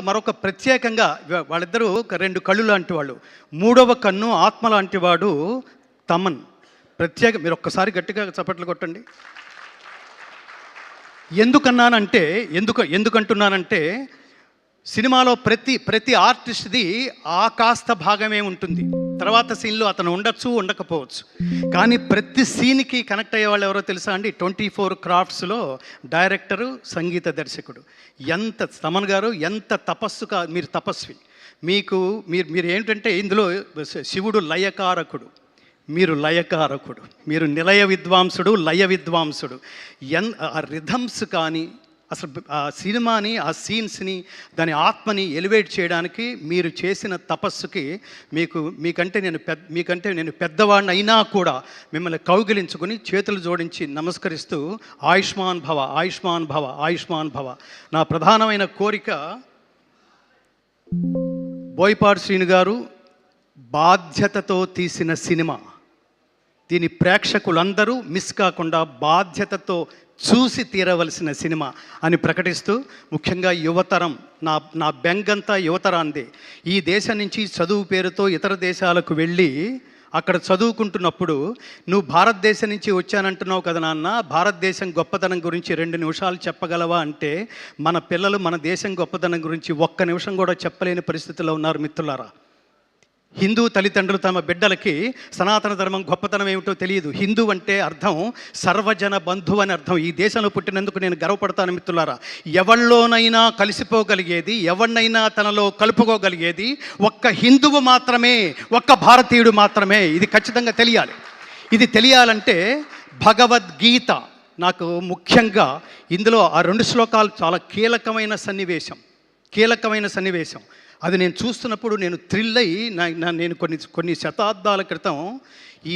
మరొక ప్రత్యేకంగా వాళ్ళిద్దరూ రెండు కళ్ళు లాంటి వాళ్ళు. మూడవ కన్ను ఆత్మ లాంటి వాడు తమన్. మీరు ఒక్కసారి గట్టిగా చప్పట్లు కొట్టండి. ఎందుకంటున్నానంటే సినిమాలో ప్రతి ఆర్టిస్ట్ది ఆ కాస్త భాగమే ఉంటుంది. తర్వాత సీన్లో అతను ఉండొచ్చు, ఉండకపోవచ్చు. కానీ ప్రతి సీన్కి కనెక్ట్ అయ్యే వాళ్ళు ఎవరో తెలుసా అండి? 24 క్రాఫ్ట్స్లో డైరెక్టరు, సంగీత దర్శకుడు. తమన్ గారు ఎంత మీరు తపస్వి. మీరు ఏంటంటే ఇందులో శివుడు లయకారకుడు, మీరు లయకారకుడు, మీరు నిలయ విద్వాంసుడు, లయ విద్వాంసుడు. ఆ రిథమ్స్ కానీ అసలు ఆ సినిమాని, ఆ సీన్స్ని, దాని ఆత్మని ఎలివేట్ చేయడానికి మీరు చేసిన తపస్సుకి మీకంటే నేను పెద్దవాడిని అయినా కూడా మిమ్మల్ని కౌగిలించుకొని చేతులు జోడించి నమస్కరిస్తూ ఆయుష్మాన్ భవ, ఆయుష్మాన్ భవ, ఆయుష్మాన్ భవ. నా ప్రధానమైన కోరిక, బోయపాటి శ్రీను గారు బాధ్యతతో తీసిన సినిమా, దీని ప్రేక్షకులందరూ మిస్ కాకుండా బాధ్యతతో చూసి తీరవలసిన సినిమా అని ప్రకటిస్తూ, ముఖ్యంగా యువతరం, నా బెంగంతా యువతరాందే. ఈ దేశం నుంచి చదువు పేరుతో ఇతర దేశాలకు వెళ్ళి అక్కడ చదువుకుంటున్నప్పుడు, నువ్వు భారతదేశం నుంచి వచ్చానంటున్నావు కదా నాన్న, భారతదేశం గొప్పతనం గురించి 2 నిమిషాలు చెప్పగలవా అంటే మన పిల్లలు మన దేశం గొప్పతనం గురించి 1 నిమిషం కూడా చెప్పలేని పరిస్థితిలో ఉన్నారు మిత్రులారా. హిందూ తల్లిదండ్రులు తమ బిడ్డలకి సనాతన ధర్మం గొప్పతనం ఏమిటో తెలియదు. హిందూ అంటే అర్థం సర్వజన బంధువు అని అర్థం. ఈ దేశంలో పుట్టినందుకు నేను గర్వపడతాను మిత్రులారా. ఎవళ్ళలోనైనా కలిసిపోగలిగేది, ఎవరినైనా తనలో కలుపుకోగలిగేది ఒక్క హిందువు మాత్రమే, ఒక్క భారతీయుడు మాత్రమే. ఇది ఖచ్చితంగా తెలియాలి. ఇది తెలియాలంటే భగవద్గీత నాకు ముఖ్యంగా ఇందులో ఆ 2 శ్లోకాలు చాలా కీలకమైన సన్నివేశం. అది నేను చూస్తున్నప్పుడు నేను థ్రిల్ అయ్యి, నేను కొన్ని శతాబ్దాల క్రితం ఈ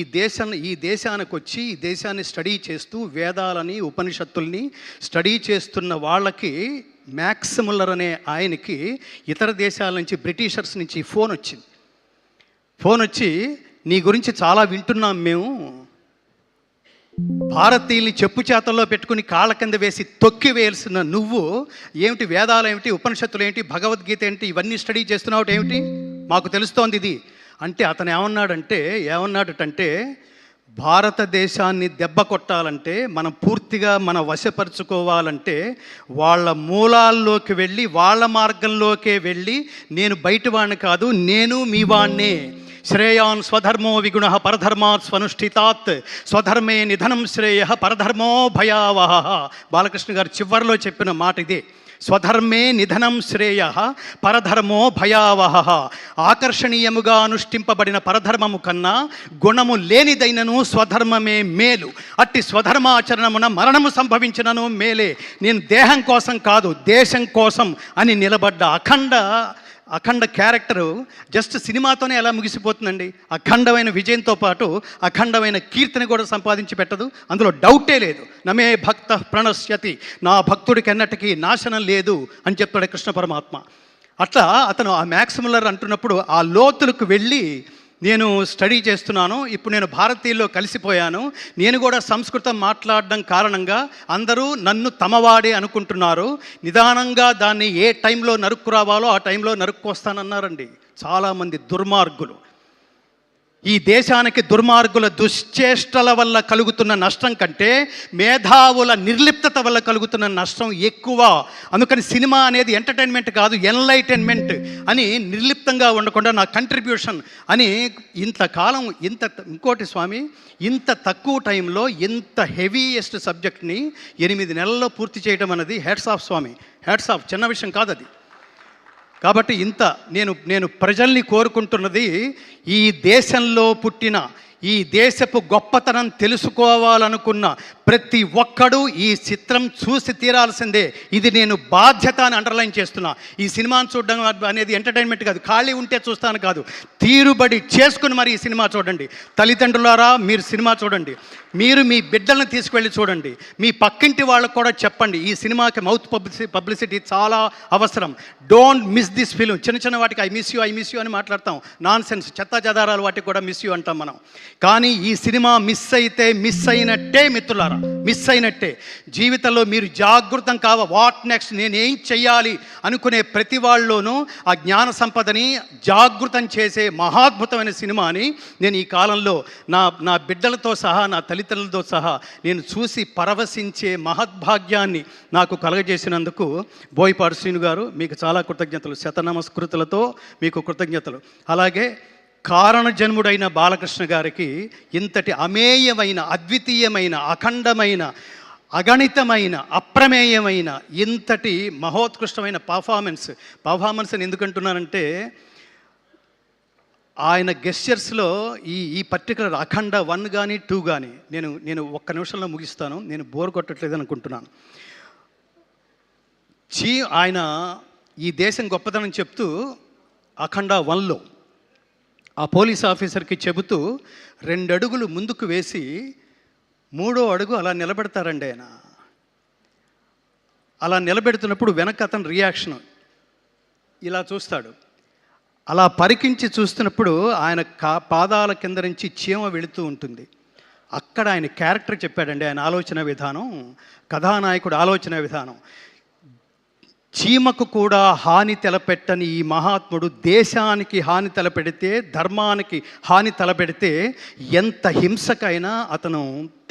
దేశానికి వచ్చి ఈ దేశాన్ని స్టడీ చేస్తూ వేదాలని, ఉపనిషత్తుల్ని స్టడీ చేస్తున్న వాళ్ళకి, మ్యాక్స్ ముల్లర్ అనే ఆయనకి ఇతర దేశాల నుంచి, బ్రిటిషర్స్ నుంచి ఫోన్ వచ్చి నీ గురించి చాలా వింటున్నాం మేము, భారతీయుల్ని చెప్పు చేతల్లో పెట్టుకుని కాళ్ళ కింద వేసి తొక్కి వేయాల్సిన నువ్వు ఏమిటి, వేదాలు ఏమిటి, ఉపనిషత్తులు ఏంటి, భగవద్గీత ఏంటి, ఇవన్నీ స్టడీ చేస్తున్నావు ఏమిటి, మాకు తెలుస్తోంది ఇది అంటే. అతను ఏమన్నాడటంటే భారతదేశాన్ని దెబ్బ కొట్టాలంటే, మనం పూర్తిగా వశపరుచుకోవాలంటే వాళ్ళ మూలాల్లోకి వెళ్ళి, వాళ్ళ మార్గంలోకే వెళ్ళి, నేను బయట వాడిని కాదు, నేను మీ వాణ్ణే. శ్రేయాన్ స్వధర్మో విగుణ పరధర్మాత్ స్వనుష్ఠితాత్ స్వధర్మే నిధనం శ్రేయ పరధర్మో భయావహ. బాలకృష్ణ గారు చివరిలో చెప్పిన మాట ఇదే. స్వధర్మే నిధనం శ్రేయ పరధర్మో భయావహ. ఆకర్షణీయముగా అనుష్ఠింపబడిన పరధర్మము కన్నా గుణము లేనిదైనను స్వధర్మమే మేలు. అట్టి స్వధర్మాచరణమున మరణము సంభవించినను మేలే. నేను దేహం కోసం కాదు, దేశం కోసం అని నిలబడ్డ అఖండ క్యారెక్టరు జస్ట్ సినిమాతోనే ఎలా ముగిసిపోతుందండి. అఖండమైన విజయంతో పాటు అఖండమైన కీర్తిని కూడా సంపాదించి పెట్టదు, అందులో డౌటే లేదు. నమే భక్త ప్రణశ్యతి, నా భక్తుడికి ఎన్నటికీ నాశనం లేదు అని చెప్తాడు కృష్ణ పరమాత్మ. అట్లా అతను ఆ మ్యాక్స్ ముల్లర్ అంటున్నప్పుడు ఆ లోతులకు వెళ్ళి, నేను స్టడీ చేస్తున్నాను, ఇప్పుడు నేను భారతీయుల్లో కలిసిపోయాను, నేను కూడా సంస్కృతం మాట్లాడడం కారణంగా అందరూ నన్ను తమవాడే అనుకుంటున్నారు, నిదానంగా దాన్ని ఏ టైంలో నరుక్కురావాలో ఆ టైంలో నరుక్కొస్తానన్నారండి చాలామంది దుర్మార్గులు. ఈ దేశానికి దుర్మార్గుల దుశ్చేష్టల వల్ల కలుగుతున్న నష్టం కంటే మేధావుల నిర్లిప్తత వల్ల కలుగుతున్న నష్టం ఎక్కువ. అందుకని సినిమా అనేది ఎంటర్టైన్మెంట్ కాదు, ఎన్లైటైన్మెంట్ అని నిర్లిప్తంగా ఉండకుండా నా కంట్రిబ్యూషన్ అని ఇంతకాలం ఇంకోటి స్వామి, ఇంత తక్కువ టైంలో ఇంత హెవీయెస్ట్ సబ్జెక్ట్ని 8 నెలల్లో పూర్తి చేయడం అనేది హ్యాట్స్ ఆఫ్ స్వామి, హ్యాట్స్ ఆఫ్. చిన్న విషయం కాదు అది. కాబట్టి నేను ప్రజల్ని కోరుకుంటున్నది, ఈ దేశంలో పుట్టిన, ఈ దేశపు గొప్పతనం తెలుసుకోవాలనుకున్న ప్రతి ఒక్కడూ ఈ చిత్రం చూసి తీరాల్సిందే. ఇది నేను బాధ్యత అని అండర్లైన్ చేస్తున్నా. ఈ సినిమాను చూడడం అనేది ఎంటర్టైన్మెంట్ కాదు, ఖాళీ ఉంటే చూస్తాను కాదు, తీరుబడి చేసుకుని మరి ఈ సినిమా చూడండి. తల్లిదండ్రులారా, మీరు సినిమా చూడండి, మీరు మీ బిడ్డలను తీసుకువెళ్ళి చూడండి, మీ పక్కింటి వాళ్ళకు కూడా చెప్పండి. ఈ సినిమాకి మౌత్ పబ్లిసిటీ చాలా అవసరం. Don't miss this film. చిన్న వాటికి ఐ మిస్ యూ అని మాట్లాడతాం, నాన్ సెన్స్ చెత్త చెదారాలు వాటికి కూడా మిస్ యూ అంటాం మనం. కానీ ఈ సినిమా మిస్ అయినట్టే మిత్రులారా, మిస్ అయినట్టే. జీవితంలో మీరు జాగృతం వాట్ నెక్స్ట్, నేనేం చెయ్యాలి అనుకునే ప్రతి వాళ్ళలోనూ ఆ జ్ఞాన సంపదని జాగృతం చేసే మహాద్భుతమైన సినిమాని నేను ఈ కాలంలో నా బిడ్డలతో సహా, నా తల్లిదండ్రులతో సహా నేను చూసి పరవశించే మహద్భాగ్యాన్ని నాకు కలగజేసినందుకు బోయపాటి శ్రీను గారు మీకు చాలా కృతజ్ఞతలు, శతనమస్కృతులతో మీకు కృతజ్ఞతలు. అలాగే కారణ జన్ముడైన బాలకృష్ణ గారికి ఇంతటి అమేయమైన, అద్వితీయమైన, అఖండమైన, అగణితమైన, అప్రమేయమైన ఇంతటి మహోత్కృష్టమైన పర్ఫార్మెన్స్ అని ఎందుకంటున్నానంటే, ఆయన గెస్చర్స్లో ఈ పర్టికులర్ అఖండ 1 కానీ 2 కానీ నేను ఒక్క నిమిషంలో ముగిస్తాను, నేను బోర్ కొట్టట్లేదు అనుకుంటున్నాను. ఆయన ఈ దేశం గొప్పతనం చెప్తూ అఖండ 1లో ఆ పోలీస్ ఆఫీసర్కి చెబుతూ 2 అడుగులు ముందుకు వేసి 3వ అడుగు అలా నిలబెడతారండి. ఆయన అలా నిలబెడుతున్నప్పుడు వెనక అతను రియాక్షన్ ఇలా చూస్తాడు. అలా పరికించి చూస్తున్నప్పుడు ఆయన పాదాల కింద నుంచి చీమ వెళుతూ ఉంటుంది. అక్కడ ఆయన క్యారెక్టర్ చెప్పాడండి, ఆయన ఆలోచన విధానం, కథానాయకుడు ఆలోచన విధానం. చీమకు కూడా హాని తలపెట్టని ఈ మహాత్ముడు దేశానికి హాని తలపెడితే, ధర్మానికి హాని తలపెడితే ఎంత హింసకైనా అతను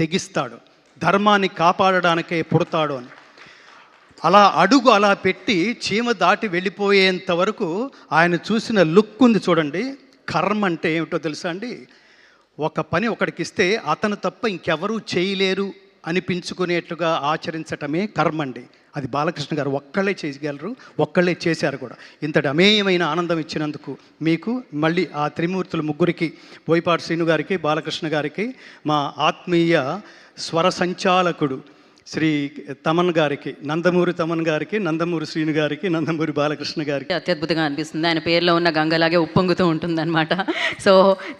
తెగిస్తాడు, ధర్మాన్ని కాపాడడానికే పుడతాడు అని. అలా పెట్టి చీమ దాటి వెళ్ళిపోయేంత వరకు ఆయన చూసిన లుక్ ఉంది చూడండి. కర్మ అంటే ఏమిటో తెలుసా అండి? ఒక పని ఒకడికి ఇస్తే అతను తప్ప ఇంకెవరూ చేయలేరు అనిపించుకునేట్లుగా ఆచరించటమే కర్మ అండి. అది బాలకృష్ణ గారు ఒక్కళ్ళే చేయగలరు, ఒక్కళ్ళే చేశారు కూడా. ఇంతటి అమేయమైన ఆనందం ఇచ్చినందుకు మీకు మళ్ళీ ఆ త్రిమూర్తులు ముగ్గురికి, బోయపాటి శ్రీను గారికి, బాలకృష్ణ గారికి, మా ఆత్మీయ స్వర సంచాలకుడు శ్రీ తమన్ గారికి, నందమూరి తమన్ గారికి, నందమూరి శ్రీను గారికి, నందమూరి బాలకృష్ణ గారికి అత్యద్భుతంగా అనిపిస్తుంది. ఆయన పేరులో ఉన్న గంగలాగే ఉప్పొంగుతూ ఉంటుందన్నమాట. So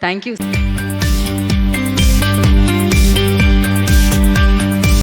thank you.